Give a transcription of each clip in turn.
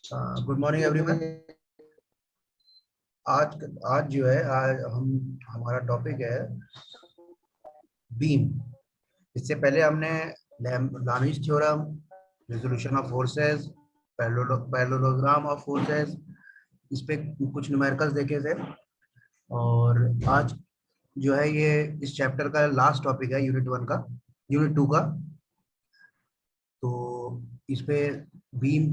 Good morning everyone. आज आज जो है आज हम हमारा टॉपिक है बीम। इससे पहले हमने लामिस theorem, resolution of forces, parallelogram of forces, इस पे कुछ न्यूमेरिकल्स देखे थे। और आज जो है ये इस चैप्टर का लास्ट टॉपिक है यूनिट टू का। तो इस पे बीम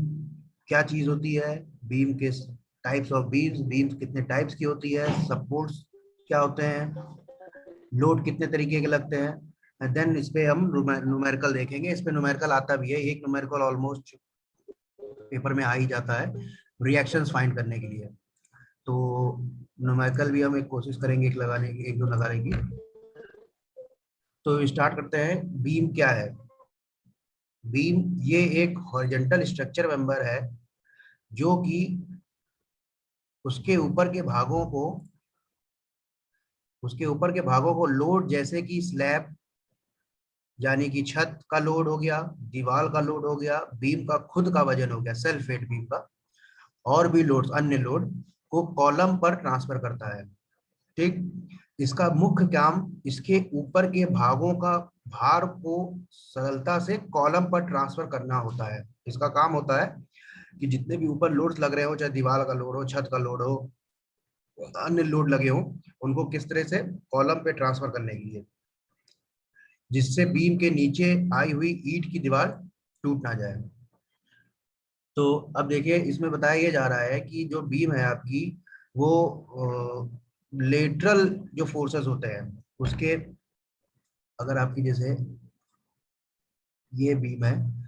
क्या चीज होती है, बीम के टाइप्स ऑफ बीम्स, बीम्स कितने टाइप्स की होती है, सपोर्ट्स क्या होते हैं, लोड कितने तरीके के लगते हैं, एंड देन इस पे हम न्यूमेरिकल देखेंगे। इस पे न्यूमेरिकल आता भी है, एक न्यूमेरिकल ऑलमोस्ट पेपर में आ ही जाता है रिएक्शंस फाइंड करने के लिए। तो न्यूमेरिकल भी हम एक कोशिश करेंगे एक लगाने की, एक दो लगाने की। तो स्टार्ट करते हैं। बीम क्या है? बीम ये एक हॉरिजॉन्टल स्ट्रक्चर मेंबर है जो कि उसके ऊपर के भागों को लोड, जैसे कि स्लैब यानी कि छत का लोड हो गया, दीवार का लोड हो गया, बीम का खुद का वजन हो गया, सेल्फ वेट बीम का, और भी लोड, अन्य लोड को कॉलम पर ट्रांसफर करता है। ठीक। इसका मुख्य काम इसके ऊपर के भागों का भार को सरलता से कॉलम पर ट्रांसफर करना होता है। इसका काम होता है कि जितने भी ऊपर लोड्स लग रहे हो, चाहे दीवार का लोड हो, छत का लोड हो, अन्य लोड लगे हो, उनको किस तरह से कॉलम पे ट्रांसफर करने के लिए, जिससे बीम के नीचे आई हुई ईंट की दीवार टूट ना जाए। तो अब देखिए, इसमें बताया ये जा रहा है कि जो बीम है आपकी, वो लेटरल जो फोर्सेस होते हैं उसके, अगर आपकी जैसे ये बीम है,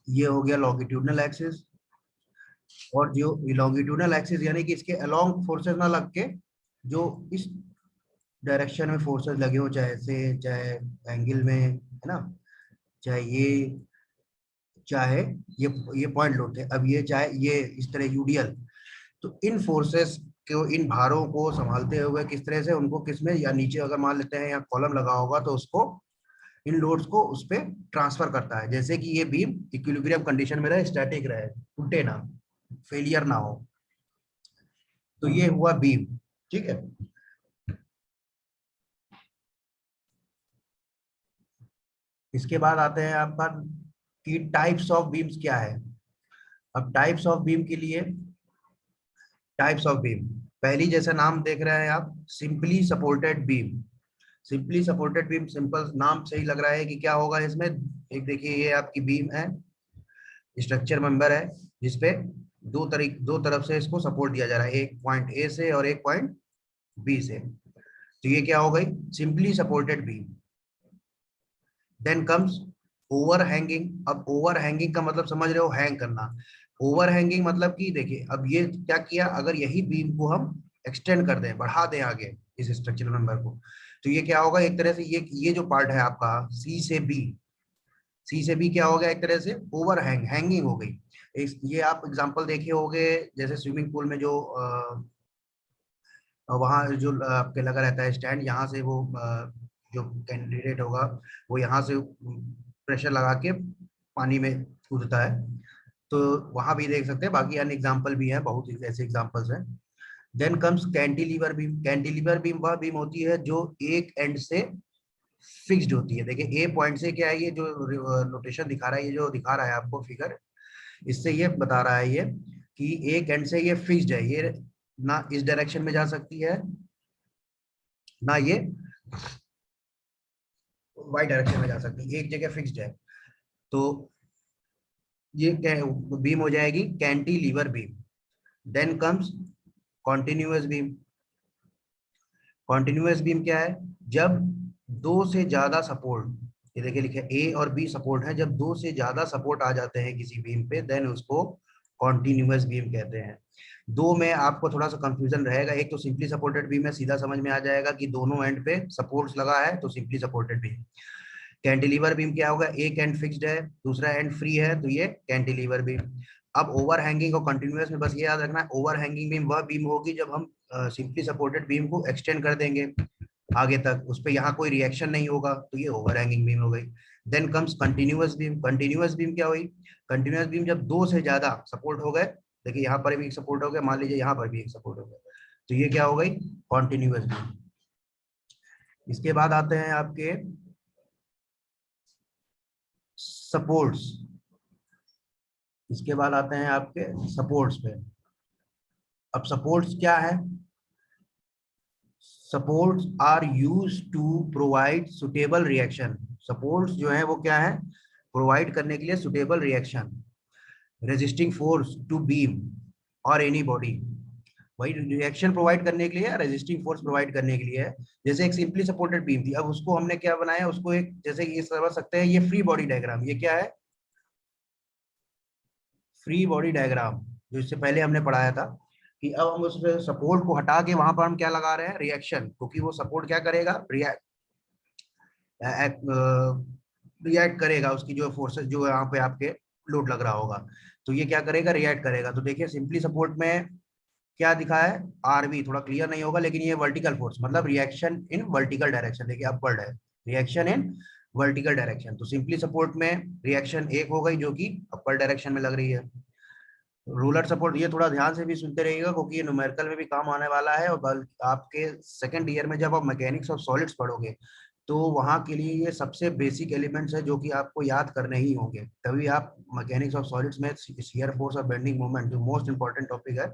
ये हो गया लॉन्गिट्यूडनल एक्सिस, और जो लॉन्गिट्यूडनल एक्सिस यानी कि इसके अलोंग फोर्सेस ना लग के जो इस डायरेक्शन में फोर्सेस लगे हो, चाहे से चाहे एंगल में, है ना, चाहे चाहे ये पॉइंट लोड थे, अब ये चाहे ये इस तरह यूडीएल। तो इन फोर्सेस को, इन भारों को संभालते हुए किस तरह से उनको किस में, या नीचे अगर मान लेते हैं या कॉलम लगा होगा तो उसको, इन लोड्स को उस पर ट्रांसफर करता है, जैसे कि ये बीम इक्विलिब्रियम कंडीशन में रहे, स्टैटिक रहे, टूटे ना, फेलियर ना हो। तो ये हुआ बीम। ठीक है। इसके बाद आते हैं आपका कि टाइप्स ऑफ बीम्स क्या है। अब टाइप्स ऑफ बीम के लिए, टाइप्स ऑफ बीम, पहली जैसा नाम देख रहे हैं आप, simply supported beam. Simply supported beam, simple नाम से ही लग रहा है कि क्या होगा इसमें। एक देखिए, ये आपकी बीम है, स्ट्रक्चर मेंबर है, जिसपे दो तरफ से इसको सपोर्ट दिया जा रहा है, एक पॉइंट ए से और एक पॉइंट बी से। तो ये क्या हो गई, simply supported beam. Then comes overhanging. अब ओवर हैंगिंग का मतलब समझ रहे हो, हैंग करना। ओवर हैंगिंग मतलब कि देखिए, अब ये क्या किया, अगर यही बीम को हम एक्सटेंड कर दें, बढ़ा दें आगे इस स्ट्रक्चरल मेंबर को, तो ये क्या होगा, एक तरह से ये जो पार्ट है आपका सी से बी क्या हो गया, एक तरह से ओवर हैंगिंग हो गई। ये आप एग्जांपल देखे होंगे, जैसे स्विमिंग पूल में जो वहाँ जो आपके लगा रहता है स्टैंड, यहाँ से वो जो कैंडिडेट होगा वो यहाँ से प्रेशर लगा के पानी में कूदता है। तो वहां भी देख सकते हैं, बाकी अन्य एग्जांपल भी हैं, बहुत ऐसे एग्जांपल्स हैं। Then comes cantilever beam. Cantilever beam वह बीम होती है जो एक एंड से फिक्स्ड होती है। देखिए, ए पॉइंट से क्या है, ये जो नोटेशन दिखा रहा है, ये जो दिखा रहा है आपको फिगर, इससे ये बता रहा है ये कि एक एंड से ये फिक्स्ड है, ये ना इस डायरेक्शन में जा सकती है, ना ये वाई डायरेक्शन में जा सकती है, एक जगह फिक्स्ड है। तो ये बीम हो जाएगी cantilever beam. Then comes continuous beam. Continuous beam क्या है, जब दो से ज्यादा सपोर्ट, ये देखिए लिखे ए और बी सपोर्ट है, जब दो से ज्यादा सपोर्ट आ जाते हैं किसी बीम पे, देन उसको कॉन्टिन्यूअस बीम कहते हैं। दो में आपको थोड़ा सा कंफ्यूजन रहेगा, एक तो सिंपली सपोर्टेड बीम है, सीधा समझ में आ जाएगा कि दोनों एंड पे सपोर्ट्स लगा है तो simply supported beam. Cantilever beam क्या होगा, एक एंड फिक्स्ड है, दूसरा एंड फ्री है, तो ये कैंटिलीवर बीम। अब ओवर हैंगिंग और कंटिन्यूअस में बस ये याद रखना है, ओवर हैंगिंग बीम वह बीम होगी जब हम सिंपली सपोर्टेड बीम को एक्सटेंड कर देंगे। आगे तक, उस पर यहाँ कोई रिएक्शन नहीं होगा, तो ये ओवरहैंगिंग बीम हो गई। Then comes continuous beam. Continuous beam क्या हुई? कंटिन्यूअस बीम जब दो से ज्यादा सपोर्ट हो गए, देखिए यहाँ पर भी एक सपोर्ट हो गया, मान लीजिए यहाँ पर भी एक सपोर्ट हो गया, तो ये क्या हो गई? Continuous beam. इसके बाद आते हैं आपके सपोर्ट्स। इसके बाद आते हैं आपके सपोर्ट्स पे। अब सपोर्ट्स क्या है? Supports are used to provide suitable reaction. Supports जो है वो क्या है? प्रोवाइड करने के लिए suitable reaction, resisting force to beam और एनी बॉडी। वही रिएक्शन प्रोवाइड करने के लिए, रेजिस्टिंग फोर्स प्रोवाइड करने के लिए है। जैसे एक सिंपली सपोर्टेड बीम थी, अब उसको हमने क्या बनाया? उसको एक, जैसे ये समझ सकते हैं, ये फ्री बॉडी डायग्राम। ये क्या है? फ्री बॉडी डायग्राम, जो इससे पहले हमने पढ़ाया था कि अब हम उस सपोर्ट को हटा के वहां पर हम क्या लगा रहे हैं? रिएक्शन। क्योंकि वो सपोर्ट क्या करेगा? रिएक्ट करेगा, उसकी जो फोर्सेस जो यहाँ पे आपके लोड लग रहा होगा, तो ये क्या करेगा? रिएक्ट करेगा। तो देखिए सिंपली सपोर्ट में क्या दिखा है? आरवी, थोड़ा क्लियर नहीं होगा लेकिन ये वर्टिकल फोर्स, मतलब रिएक्शन इन वर्टिकल डायरेक्शन, देखिए अपवर्ड है, रिएक्शन इन वर्टिकल डायरेक्शन। तो सिंपली सपोर्ट में रिएक्शन एक हो गई जो कि अपर डायरेक्शन में लग रही है। रूलर सपोर्ट, ये थोड़ा ध्यान से भी सुनते रहिएगा क्योंकि ये न्यूमेरिकल में भी काम आने वाला है, और बल्कि आपके सेकंड ईयर में जब आप मैकेनिक्स ऑफ सॉलिड्स पढ़ोगे तो वहां के लिए ये सबसे बेसिक एलिमेंट्स है जो कि आपको याद करने ही होंगे, तभी आप मैकेनिक्स ऑफ सॉलिड्स में शियर फोर्स और बेंडिंग मोमेंट जो मोस्ट इंपॉर्टेंट टॉपिक है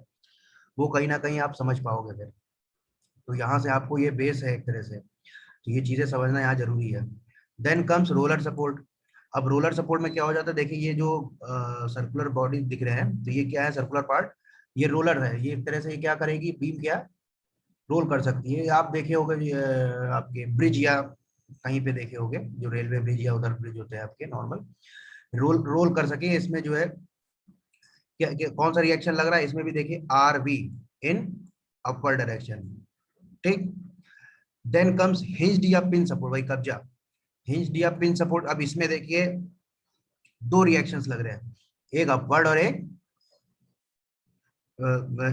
वो कहीं ना कहीं आप समझ पाओगे फिर। तो यहाँ से आपको ये बेस है एक तरह से, तो ये चीजें समझना यहाँ जरूरी है। Then comes roller support. अब रोलर सपोर्ट में क्या हो जाता है? देखिए ये जो सर्कुलर बॉडी दिख रहे हैं, तो ये क्या है? सर्कुलर पार्ट, ये रोलर है। ये एक तरह से ये क्या करेगी? बीम क्या रोल कर सकती है। आप देखे होंगे आपके ब्रिज या कहीं पे देखे होंगे, जो रेलवे ब्रिज या उधर ब्रिज होते हैं आपके नॉर्मल, रोल रोल कर सके। इसमें जो है क्या कौन सा रिएक्शन लग रहा है? इसमें भी देखिए R V in upper direction, ठीक। देन कम्स हिंज्ड या पिन सपोर्ट, वही कब्जा, हिंज्ड या पिन सपोर्ट। अब इसमें देखिए दो रिएक्शंस लग रहे हैं, एक अपवर्ड और एक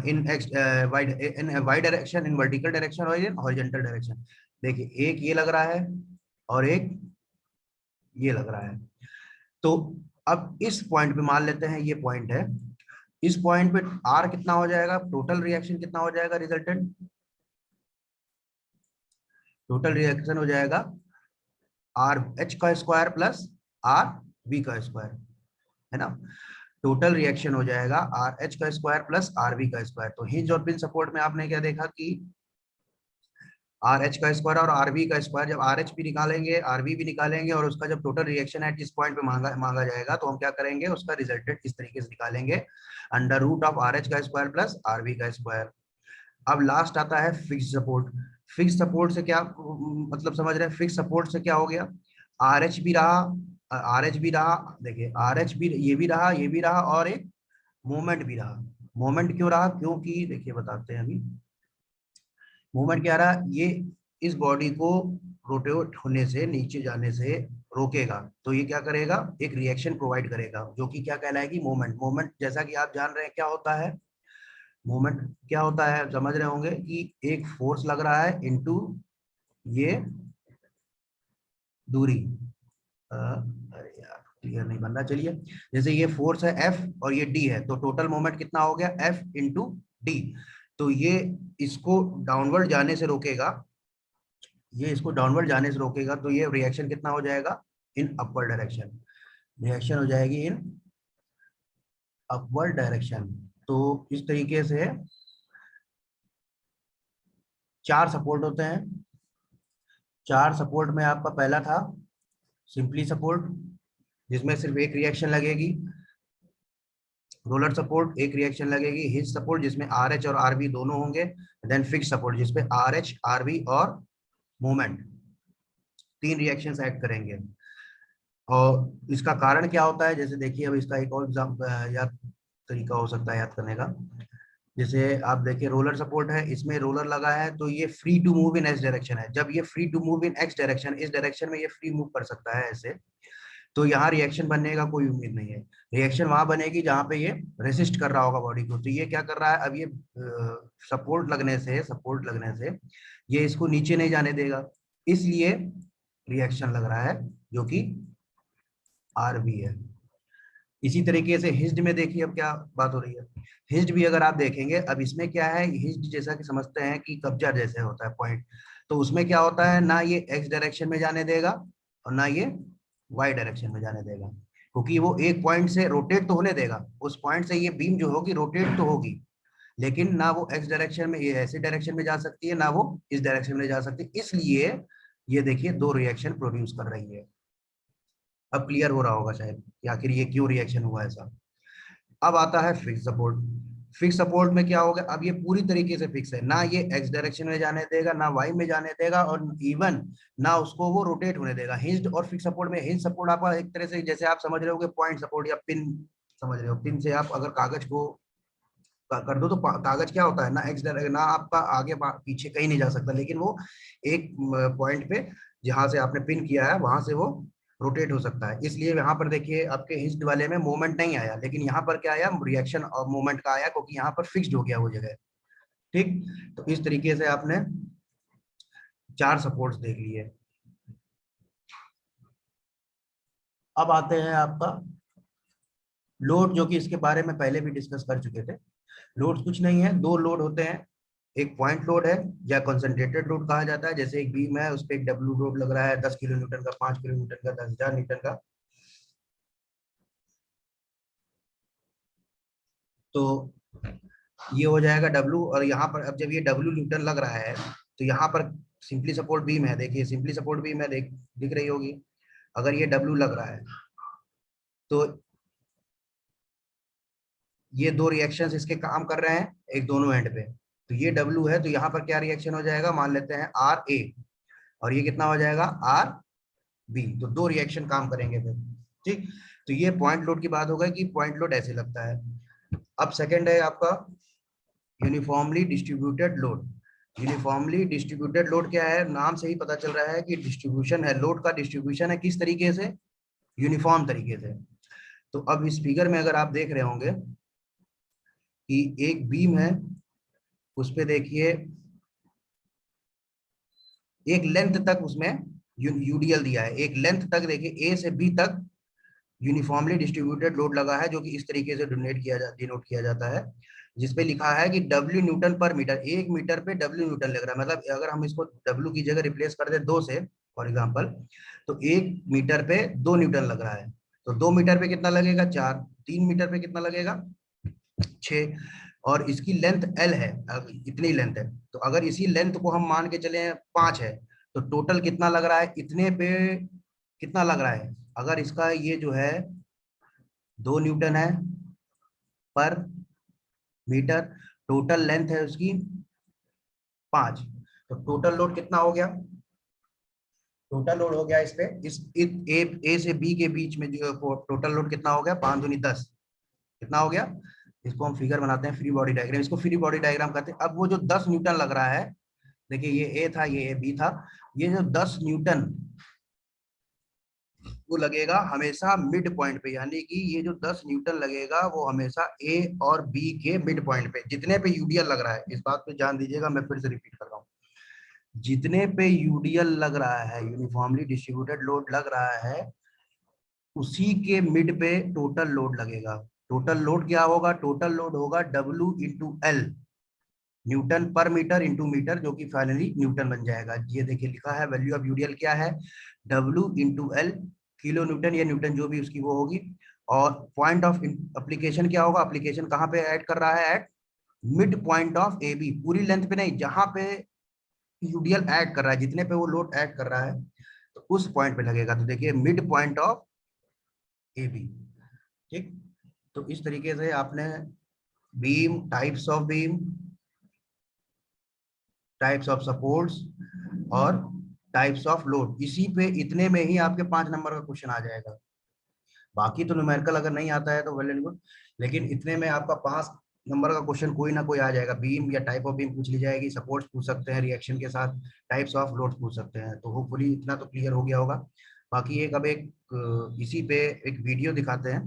in X wide, in Y direction, in vertical direction और इन हॉरिजॉन्टल डायरेक्शन। देखिए एक ये लग रहा है और एक ये लग रहा है। तो अब इस पॉइंट पे मान लेते हैं ये पॉइंट है, इस पॉइंट पे आर कितना हो जाएगा? टोटल रिएक्शन कितना हो जाएगा? रिजल्टेंट टोटल रिएक्शन हो जाएगा आर एच का स्क्वायर प्लस आर बी का स्क्वायर, है ना। टोटल रिएक्शन हो जाएगा आर एच का स्क्वायर प्लस आर बी का स्क्वायर। तो हिंज और पिन सपोर्ट में आपने क्या देखा कि आर एच का स्क्वायर और आर बी का स्क्वायर, जब आर एच भी निकालेंगे आर बी भी निकालेंगे और उसका जब टोटल रिएक्शन एट इस पॉइंट पे मांगा जाएगा तो हम क्या करेंगे? उसका रिजल्टेंट इस तरीके से निकालेंगे, under root of R H का स्क्वायर प्लस आर बी का स्क्वायर। अब लास्ट आता है फिक्स सपोर्ट। फिक्स सपोर्ट से क्या मतलब समझ रहे हैं? फिक्स सपोर्ट से क्या हो गया? आर एच भी रहा, आर एच भी रहा, देखिए आर एच भी, ये भी रहा, ये भी रहा, और एक मोमेंट भी रहा। मोमेंट क्यों रहा? क्योंकि देखिए बताते हैं अभी, मूवमेंट क्या रहा? ये इस बॉडी को रोटेट होने से, नीचे जाने से रोकेगा, तो ये क्या करेगा? एक रिएक्शन प्रोवाइड करेगा जो कि क्या कहलाएगी? मूवमेंट। मूवमेंट जैसा कि आप जान रहे हैं क्या होता है? मूवमेंट क्या होता है समझ रहे होंगे कि एक फोर्स लग रहा है इनटू ये दूरी। अरे यार क्लियर नहीं बन रहा, चलिए। जैसे ये फोर्स है एफ और ये डी है, तो टोटल मोमेंट कितना हो गया? F into D. तो ये इसको डाउनवर्ड जाने से रोकेगा, ये इसको डाउनवर्ड जाने से रोकेगा, तो ये रिएक्शन कितना हो जाएगा? In upward direction. रिएक्शन हो जाएगी इन अपवर्ड डायरेक्शन। तो इस तरीके से चार सपोर्ट होते हैं। चार सपोर्ट में आपका पहला था सिंपली सपोर्ट, जिसमें सिर्फ एक रिएक्शन लगेगी। रोलर सपोर्ट एक रिएक्शन लगेगी। हिंज सपोर्ट जिसमें आर एच और आर बी दोनों होंगे। देन फिक्स सपोर्ट जिसमें आर एच आर बी और मोमेंट, तीन रिएक्शंस ऐड करेंगे। और इसका कारण क्या होता है? जैसे देखिए अब इसका एक और एग्जाम्पल याद तरीका हो सकता है याद करने का। जैसे आप देखिए रोलर सपोर्ट है, इसमें रोलर लगा है तो ये free to move in X direction है। जब ये free to move in X direction, इस डायरेक्शन में ये फ्री मूव कर सकता है ऐसे, तो यहाँ रिएक्शन बनने का कोई उम्मीद नहीं है। रिएक्शन वहां बनेगी जहां पे ये रेसिस्ट कर रहा होगा बॉडी को। तो ये क्या कर रहा है, अब ये सपोर्ट लगने से ये इसको नीचे नहीं जाने देगा, इसलिए रिएक्शन लग रहा है, जो कि आरबी है। इसी तरीके से हिस्ड में देखिए अब क्या बात हो रही है। हिस्ड भी अगर आप देखेंगे, अब इसमें क्या है, हिस्ड जैसा कि समझते हैं कि कब्जा जैसे होता है पॉइंट, तो उसमें क्या होता है, ना ये एक्स डायरेक्शन में जाने देगा और ना ये वाई डायरेक्शन में जाने देगा, क्योंकि वो एक पॉइंट से रोटेट तो होने देगा, उस पॉइंट से ये बीम जो होगी रोटेट तो होगी, लेकिन ना वो एक्स डायरेक्शन में, ये ऐसे डायरेक्शन में जा सकती है, ना वो इस डायरेक्शन में जा सकती है। इसलिए ये देखिए दो रिएक्शन प्रोड्यूस कर रही है। अब क्लियर हो रहा होगा शायद कि आखिर ये क्यों रिएक्शन हुआ ऐसा। अब आता है फिक्स सपोर्ट। फिक्स सपोर्ट में क्या होगा, अब ये पूरी तरीके से फिक्स है, ना ये एक्स डायरेक्शन में जाने देगा, ना वाई में जाने देगा, और इवन ना उसको वो रोटेट होने देगा। हिंज्ड और फिक्स सपोर्ट में, हिंज सपोर्ट आप एक तरह से जैसे आप समझ रहे हो कि पॉइंट सपोर्ट या पिन समझ रहे हो, पिन से आप अगर कागज को कर दो तो कागज क्या होता है ना, एक्स ना आपका आगे पीछे कहीं नहीं जा सकता, लेकिन वो एक पॉइंट पे जहां से आपने पिन किया है वहां से वो रोटेट हो सकता है। इसलिए यहाँ पर देखिए आपके हिस्ड वाले में मूवमेंट नहीं आया, लेकिन यहाँ पर क्या आया, रिएक्शन और मूवमेंट का आया, क्योंकि यहाँ पर फिक्स्ड हो गया वो जगह। ठीक, तो इस तरीके से आपने चार सपोर्ट्स देख लिए। अब आते हैं आपका लोड, जो कि इसके बारे में पहले भी डिस्कस कर चुके थे। लोड कुछ नहीं है, दो लोड होते हैं, एक पॉइंट लोड है या कंसंट्रेटेड लोड कहा जाता है, जैसे एक बीम है उस पर एक डब्ल्यू लोड लग रहा है 10 किलो न्यूटन का, 5 किलो न्यूटन का, 10,000 न्यूटन का। तो ये हो जाएगा डब्ल्यू, और यहाँ पर अब जब ये डब्ल्यू न्यूटन लग रहा है तो यहाँ पर सिंपली सपोर्ट बीम है, देखिए सिंपली सपोर्ट बीम है, दिख रही होगी। अगर ये डब्ल्यू लग रहा है तो ये दो रिएक्शंस इसके काम कर रहे हैं एक दोनों एंड पे, तो ये डब्ल्यू है, तो यहाँ पर क्या रिएक्शन हो जाएगा, मान लेते हैं आर ए, और ये कितना हो जाएगा आर बी, तो दो रिएक्शन काम करेंगे फिर। ठीक, तो ये पॉइंट लोड की बात हो गई कि पॉइंट लोड ऐसे लगता है। अब सेकंड है आपका uniformly distributed load. Uniformly distributed load क्या है, नाम से ही पता चल रहा है कि डिस्ट्रीब्यूशन है, लोड का डिस्ट्रीब्यूशन है, किस तरीके से, यूनिफॉर्म तरीके से। तो अब इस फिगर में अगर आप देख रहे होंगे कि एक बीम है, उस पे देखिए एक लेंथ तक उसमें यूडीएल दिया है, एक लेंथ तक देखिए ए से बी तक यूनिफॉर्मली डिस्ट्रीब्यूटेड लोड लगा है, जो कि इस तरीके से डिनोट किया जाता है, जिसपे लिखा है कि डब्ल्यू न्यूटन पर मीटर, एक मीटर पे डब्ल्यू न्यूटन लग रहा है। मतलब अगर हम इसको डब्ल्यू की जगह रिप्लेस कर दे दो से, फॉर एग्जाम्पल, तो एक मीटर पे 2 न्यूटन लग रहा है, तो 2 मीटर पे कितना लगेगा 4, 3 मीटर पे कितना लगेगा 6, और इसकी लेंथ एल है, इतनी लेंथ है, तो अगर इसी लेंथ को हम मान के चले 5 है, तो टोटल कितना लग रहा है, इतने पे कितना लग रहा है, अगर इसका ये जो है 2 न्यूटन है पर मीटर, टोटल लेंथ है उसकी 5, तो टोटल लोड कितना हो गया, टोटल लोड हो गया इस पे ए से बी के बीच में जो टोटल लोड कितना हो गया, 5 दूनी 10, कितना हो गया। इसको हम फिगर बनाते हैं फ्री बॉडी डायग्राम, इसको फ्री बॉडी डायग्राम कहते हैं। अब वो जो 10 न्यूटन लग रहा है, देखिए ये ए था, ये बी था, ये जो 10 न्यूटन वो लगेगा हमेशा मिड पॉइंट पे, यानी कि ये जो 10 न्यूटन लगेगा वो हमेशा ए और बी के मिड पॉइंट पे, जितने पे यूडीएल लग रहा है, इस बात पे ध्यान दीजिएगा, मैं फिर से रिपीट कर रहा हूँ, जितने पे यूडीएल लग रहा है, यूनिफॉर्मली डिस्ट्रीब्यूटेड लोड लग रहा है, उसी के मिड पे टोटल लोड लगेगा। टोटल लोड क्या होगा, टोटल लोड होगा डब्ल्यू इंटू एल, न्यूटन पर मीटर इंटू मीटर, जो कि फाइनली न्यूटन बन जाएगा। ये देखिए लिखा है वैल्यू ऑफ यूडीएल क्या है, W into L, kilo Newton या न्यूटन जो भी उसकी वो होगी, और पॉइंट ऑफ एप्लीकेशन क्या होगा, एप्लीकेशन कहाँ पे ऐड कर रहा है, at mid point of A B, पूरी लेंथ पे नहीं, जहां पे यूडीएल ऐड कर रहा है, जितने पे वो लोड ऐड कर रहा है, तो उस पॉइंट पे लगेगा। तो देखिए mid point of A B. ठीक, तो इस तरीके से आपने बीम, टाइप्स ऑफ सपोर्ट्स और टाइप्स ऑफ लोड, इसी पे इतने में ही आपके 5 नंबर का क्वेश्चन आ जाएगा। बाकी तो न्यूमेरिकल अगर नहीं आता है तो वेल एंड गुड, लेकिन इतने में आपका 5 नंबर का क्वेश्चन कोई ना कोई आ जाएगा। बीम या टाइप ऑफ बीम पूछ ली जाएगी, सपोर्ट्स पूछ सकते हैं रिएक्शन के साथ, टाइप्स ऑफ लोड पूछ सकते हैं। तो होपफुली इतना तो क्लियर हो गया होगा। बाकी एक अब एक इसी पे एक वीडियो दिखाते हैं,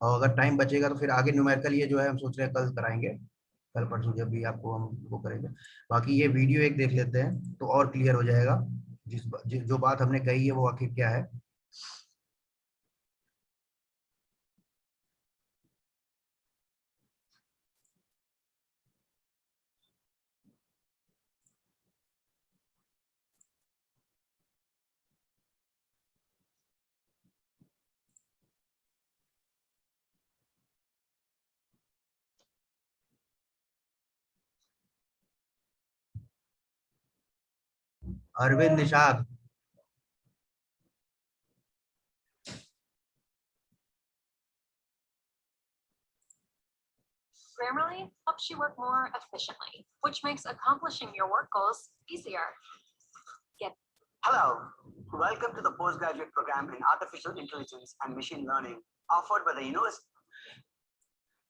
और अगर टाइम बचेगा तो फिर आगे न्यूमेरिकल ये जो है हम सोच रहे हैं कल कराएंगे, कल परसों जब भी आपको हम वो करेंगे। बाकी ये वीडियो एक देख लेते हैं तो और क्लियर हो जाएगा जो बात हमने कही है वो आखिर क्या है। Arvind Nishad. Grammarly helps you work more efficiently, which makes accomplishing your work goals easier. Hello, welcome to the postgraduate program in Artificial Intelligence and Machine Learning offered by the University.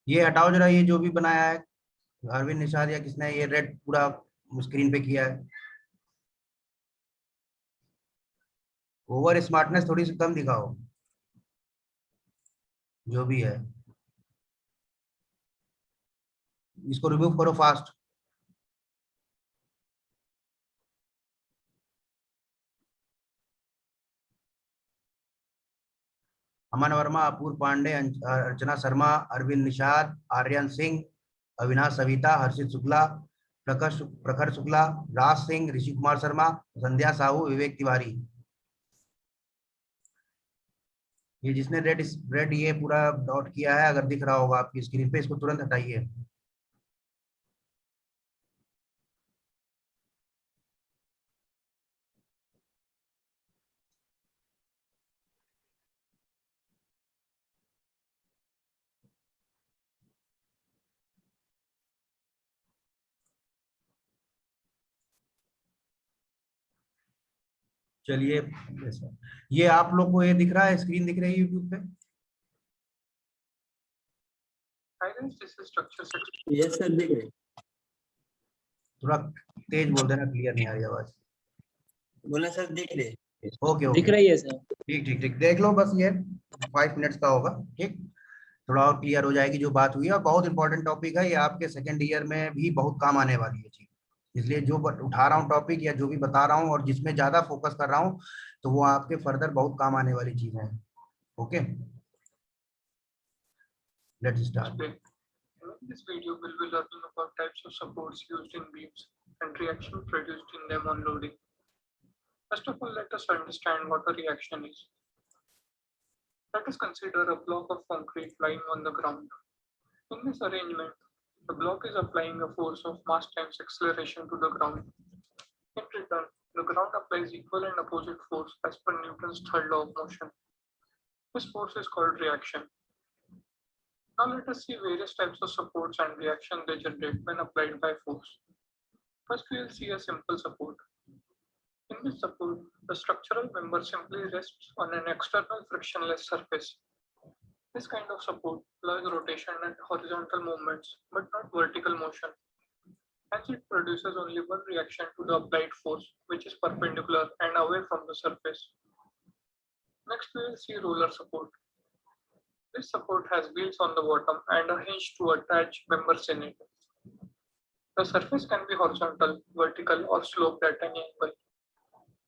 ये हटाओ जरा, ये जो भी बनाया है अरविंद निषाद या किसने ये रेड पूरा स्क्रीन पे किया है, ओवर स्मार्टनेस थोड़ी सी कम दिखाओ जो भी है, इसको रिमूव करो फास्ट। अमन वर्मा, अपूर्व पांडे, अर्चना शर्मा, अरविंद निषाद, आर्यन सिंह, अविनाश सविता, हर्षित शुक्ला, प्रखर शुक्ला, राज सिंह, ऋषि कुमार शर्मा, संध्या साहू, विवेक तिवारी। ये जिसने रेड ये पूरा डॉट किया है, अगर दिख रहा होगा आपकी स्क्रीन पे, इसको तुरंत हटाइए। चलिए, ये आप लोग को ये दिख रहा है, स्क्रीन दिख रही है यूट्यूब पे? यस सर, दिख रही। थोड़ा तेज बोल देना, क्लियर नहीं आ रही आवाज। बोला सर, दिख रही। ओके ओके, दिख रही है सर। ठीक ठीक ठीक, देख लो बस, ये 5 मिनट्स का होगा, ठीक। थोड़ा और क्लियर हो जाएगी जो बात हुई है, और बहुत इंपॉर्टेंट टॉपिक है ये, आपके सेकेंड ईयर में भी बहुत काम आने वाली है चीज। इसलिए जो उठा रहा हूँ टॉपिक या जो भी बता रहा हूँ और जिसमें ज्यादा फोकस कर रहा हूँ, तो वो आपके फर्दर बहुत काम आने वाली चीजें हैं। Okay, let's start. In this video, we'll be learning about types of supports used in beams and reaction produced in them on loading. First of all, let us understand what a reaction is. Let us consider a block of concrete lying on the ground. In this arrangement, the block is applying a force of mass times acceleration to the ground. In return, the ground applies equal and opposite force as per Newton's third law of motion. This force is called reaction. Now let us see various types of supports and reaction they generate when applied by force. First, we will see a simple support. In this support, the structural member simply rests on an external frictionless surface. This kind of support allows rotation and horizontal movements, but not vertical motion. Hence, it produces only one reaction to the applied force, which is perpendicular and away from the surface. Next, we will see roller support. This support has wheels on the bottom and a hinge to attach members in it. The surface can be horizontal, vertical, or sloped at any angle.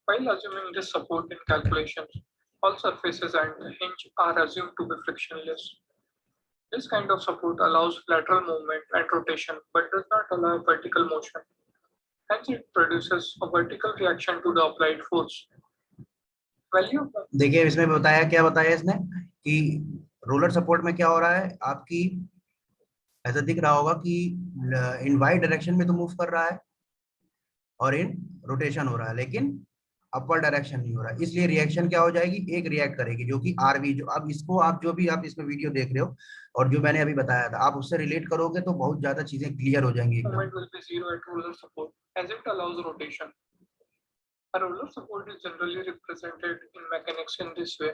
While assuming this support in calculations, all surfaces and the hinge are assumed to be frictionless. This kind of support allows lateral movement and rotation, but does not allow vertical motion. Hence, it produces a vertical reaction to the applied force. Value. देखिए, इसमें बताया क्या, बताया इसने कि roller support में क्या हो रहा है, आपकी ऐसा दिख रहा होगा कि इन वाई डायरेक्शन में तो मूव कर रहा है और इन रोटेशन हो रहा है, लेकिन अपर डायरेक्शन नहीं हो रहा है। इसलिए रिएक्शन क्या हो जाएगी, एक रिएक्ट करेगी जो कि आरवी, जो अब इसको आप जो भी आप इसमें वीडियो देख रहे हो और जो मैंने अभी बताया था, आप उससे रिलेट करोगे तो बहुत ज्यादा चीजें क्लियर हो जाएंगी एकदम। Moment will be zero at roller support as it allows rotation. A roller support is generally represented in mechanics in this way.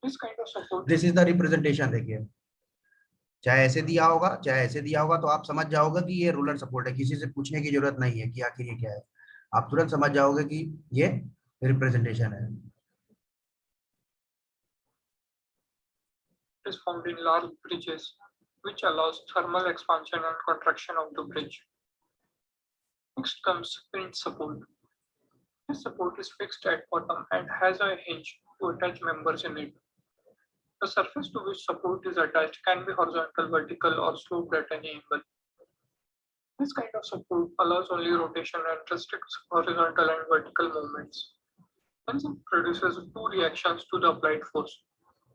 This kind of support. This is the representation. देखिए, चाहे ऐसे दिया होगा चाहे ऐसे दिया होगा, तो आप समझ जाओगे कि ये रोलर सपोर्ट है, किसी से पूछने की जरूरत नहीं है कि आखिर ये क्या है, आप तुरंत समझ जाओगे कि ये रिप्रेजेंटेशन है। It is found in large bridges, which allows thermal expansion and contraction of the bridge. Next comes pinch support. This support is fixed at bottom and has a hinge to attach members in it. The surface to which support is attached can be horizontal, vertical, or sloped at any angle. This kind of support allows only rotation and restricts horizontal and vertical movements. Hence, it produces two reactions to the applied force,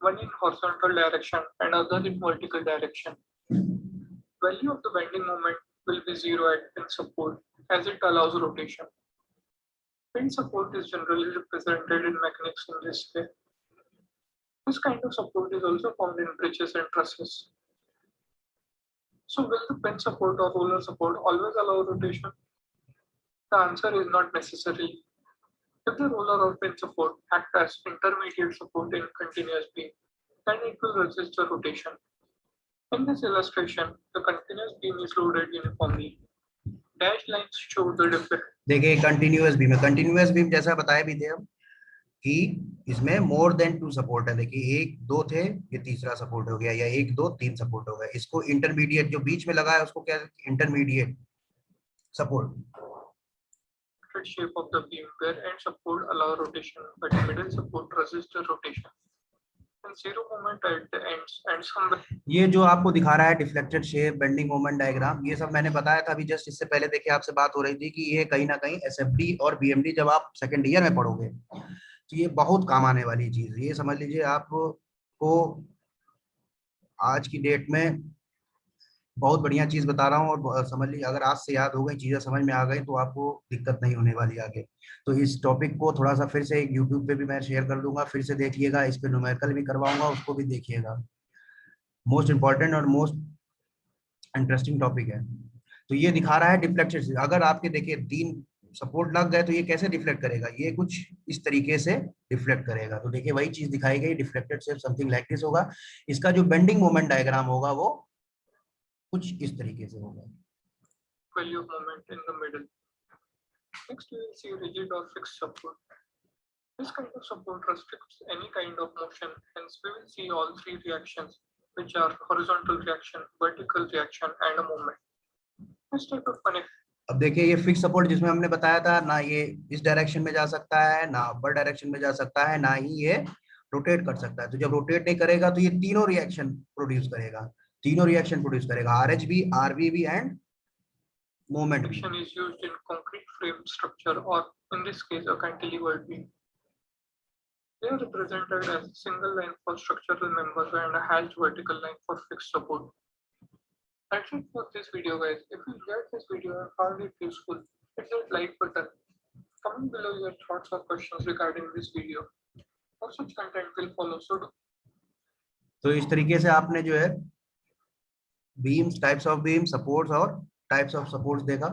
one in horizontal direction and other in vertical direction. Value of the bending moment will be zero at pin support as it allows rotation. Pin support is generally represented in mechanics in this way. This kind of support is also found in bridges and trusses. So will the pin support or roller support always allow rotation? The answer is not necessarily. If the roller or pin support act as intermediate support in continuous beam, then it will resist the rotation. In this illustration, the continuous beam is loaded uniformly. Dashed lines show the defect. देखिए continuous beam है, continuous beam जैसा बताया भी थे हम कि इसमें more than 2 support है। देखिए 1 2 थे, ये तीसरा सपोर्ट हो गया, या 1 2 3 सपोर्ट हो गया। इसको इंटरमीडिएट जो बीच में लगा है उसको क्या, intermediate support. Shape of the beam where end support allow rotation, but middle support resist the rotation. And zero moment at the ends and some. ये जो आपको दिखा रहा है deflected shape, bending moment diagram, ये सब मैंने बताया था अभी जस्ट इससे पहले। देखिए आपसे बात हो रही थी कि ये कहीं ना कहीं एसएफडी और बीएमडी जब आप सेकंड ईयर में पढ़ोगे तो ये बहुत काम आने वाली चीज। ये समझ लीजिए आपको आज की डेट में बहुत बढ़िया चीज बता रहा हूँ, और समझ लीजिए अगर आज से याद हो गई चीजें, समझ में आ गई, तो आपको दिक्कत नहीं होने वाली आगे। तो इस टॉपिक को थोड़ा सा फिर से यूट्यूब पे भी मैं शेयर कर दूंगा, फिर से देखिएगा, इस पे न्यूमेरिकल भी करवाऊंगा, उसको भी देखिएगा। मोस्ट इंपॉर्टेंट और मोस्ट इंटरेस्टिंग टॉपिक है। तो ये दिखा रहा है डिफ्लेक्टेड। अगर आपके देखिए 3 सपोर्ट लग गए तो ये कैसे डिफ्लेक्ट करेगा, ये कुछ इस तरीके से डिफ्लेक्ट करेगा। तो देखिए वही चीज दिखाई गई, deflected shape something like this होगा। इसका जो बेंडिंग मोमेंट डायग्राम होगा वो कुछ इस तरीके से होगा। Value of moment in the middle. Next, we will see rigid or fixed support. This kind of support restricts any kind of motion. Hence, we will see all 3 reactions, which are horizontal reaction, vertical reaction, and a movement. This type of connect. अब देखिए ये fix support जिसमें हमने बताया था, ना ये इस डायरेक्शन में जा सकता है, ना अपर डायरेक्शन में जा सकता है, ना ही ये रोटेट कर सकता है। तो जब रोटेट नहीं करेगा तो ये तीनों रिएक्शन प्रोड्यूस करेगा, RHB, RVB and moment. Friction is used in concrete frame structure, or in this case, a cantilevered beam. They are represented as a single line for structural members and a hatched vertical line for fixed support. That's it for this video, guys. If you enjoyed this video and found it useful, hit that like button. Comment below your thoughts or questions regarding this video. More such content will follow. So, तो इस तरीके से आपने जो है beams, types of beam, supports और types of supports देखा।